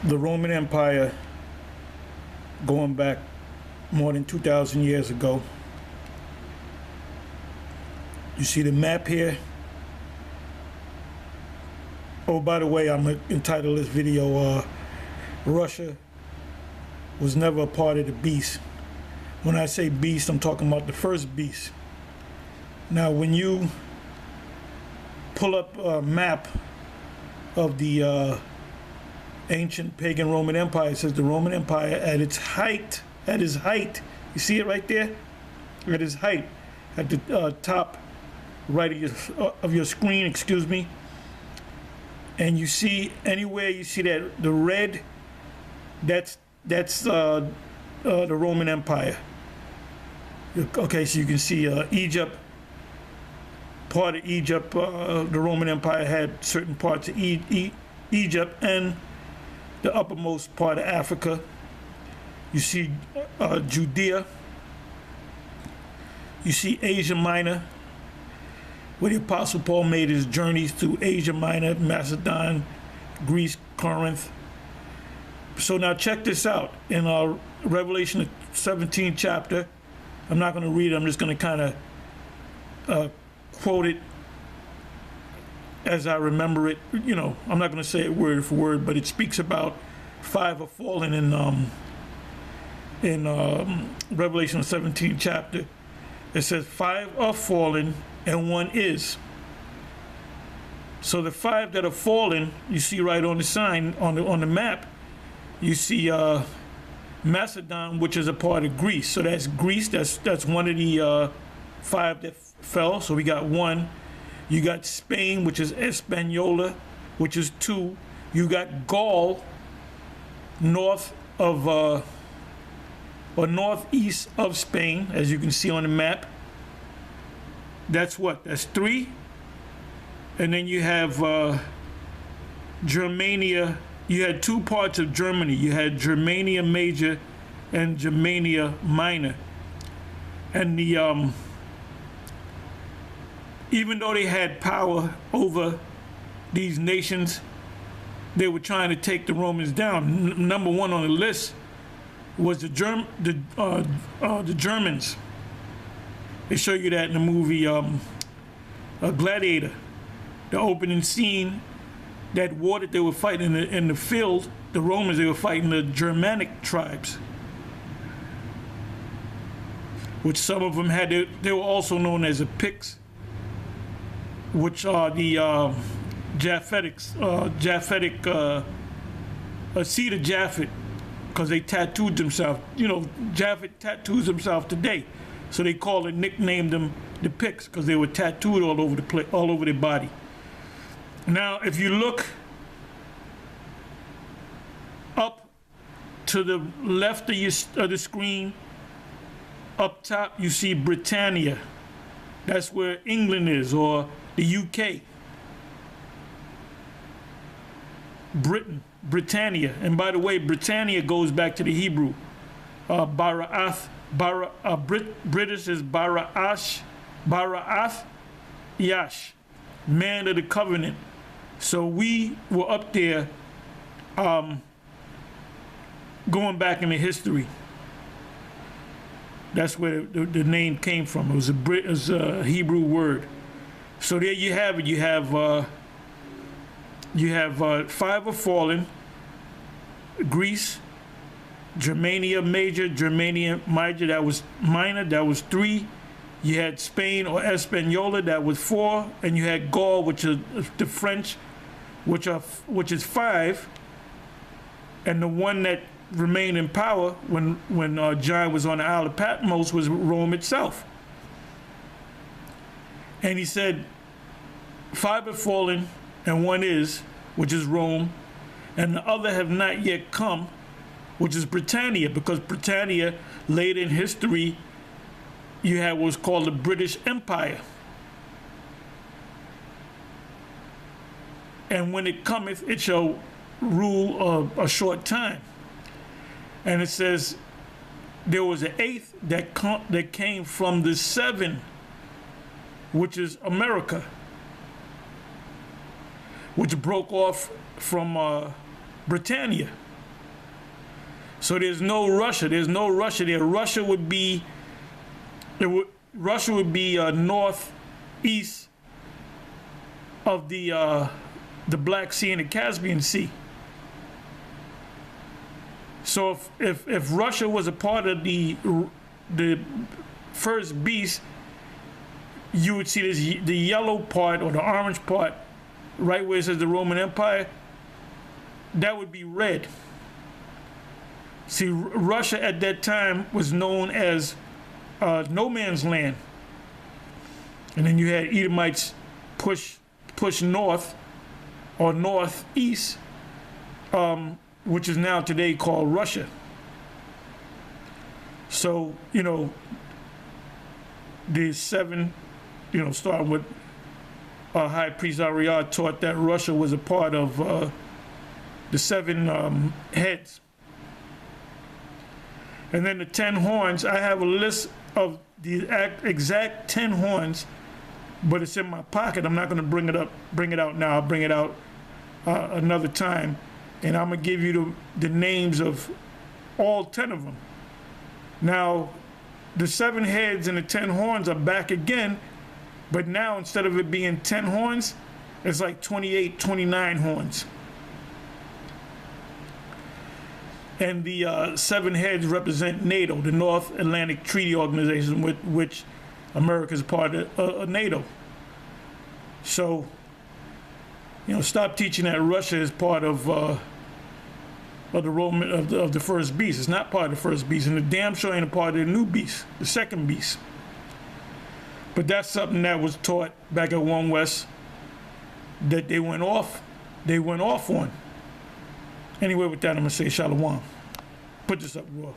the Roman Empire, going back more than 2,000 years ago. You see the map here? Oh, by the way, I'm going to entitle this video, Russia was never a part of the beast. When I say beast, I'm talking about the first beast. Now, when you pull up a map of the ancient pagan Roman Empire, it says the Roman Empire at its height, you see it right there? At its height, at the top right of your screen, excuse me. And you see, anywhere you see that, the red, that's the Roman Empire. Okay, so you can see Egypt, part of Egypt, the Roman Empire had certain parts of Egypt and the uppermost part of Africa. You see Judea. You see Asia Minor, where the Apostle Paul made his journeys through Asia Minor, Macedon, Greece, Corinth. So now check this out. In our Revelation 17 chapter, I'm not going to read it, I'm just going to kind of quote it as I remember it. You know, I'm not going to say it word for word, but it speaks about five are fallen in Revelation 17 chapter. It says five are fallen and one is. So the five that are fallen, you see right on the sign on the map, you see Macedon, which is a part of Greece. So that's Greece. That's one of the five that fell. So we got one. You got Spain, which is Hispaniola, which is two. You got Gaul, north of or northeast of Spain, as you can see on the map. That's what? That's three. And then you have Germania. You had two parts of Germany. You had Germania Major and Germania Minor. And the even though they had power over these nations, they were trying to take the Romans down. Number one on the list was the Germans. They show you that in the movie Gladiator. The opening scene, that war that they were fighting in the field, the Romans, they were fighting the Germanic tribes, which some of them had, they were also known as the Picts, which are the Japhetic seed of Japhet, because they tattooed themselves. You know, Japhet tattoos himself today, so they nicknamed them the Picts, because they were tattooed all over the place, all over their body. Now, if you look up to the left of the screen, up top, you see Britannia. That's where England is, or the UK. Britannia. And by the way, Britannia goes back to the Hebrew. Bara'ath, British is Bara'ath Yash, man of the covenant. So we were up there going back into history. That's where the name came from. It was a Hebrew word. So there you have it. You have five are fallen: Greece, Germania Major, Germania Minor, that was minor, that was three. You had Spain or Hispaniola, that was four, and you had Gaul, which is the French, which is five, and the one that remained in power when John was on the Isle of Patmos was Rome itself. And he said, five have fallen and one is, which is Rome, and the other have not yet come, which is Britannia, because Britannia, later in history, you had what was called the British Empire. And when it cometh, it shall rule a short time. And it says there was an eighth that came from the seven, which is America, which broke off from Britannia. So there's no Russia. There's no Russia there. Russia would be northeast of the Black Sea and the Caspian Sea. So if Russia was a part of the first beast, you would see the yellow part or the orange part right where it says the Roman Empire. That would be red. See, Russia at that time was known as no man's land. And then you had Edomites push north or northeast, which is now today called Russia. So, the seven, starting with High Priest Ariad taught that Russia was a part of the seven heads. And then the 10 horns, I have a list of the exact 10 horns, but it's in my pocket. I'm not going to bring it out now. I'll bring it out another time. And I'm going to give you the names of all 10 of them. Now, the 7 heads and the 10 horns are back again, but now instead of it being 10 horns, it's like 28, 29 horns. And the 7 heads represent NATO, the North Atlantic Treaty Organization, with which America is part of NATO. So, stop teaching that Russia is part of the Roman of the first beast. It's not part of the first beast, and the damn sure ain't a part of the new beast, the second beast. But that's something that was taught back at One West that they went off on. Anyway, with that, I'm gonna say Shalom. Put this up, Raw.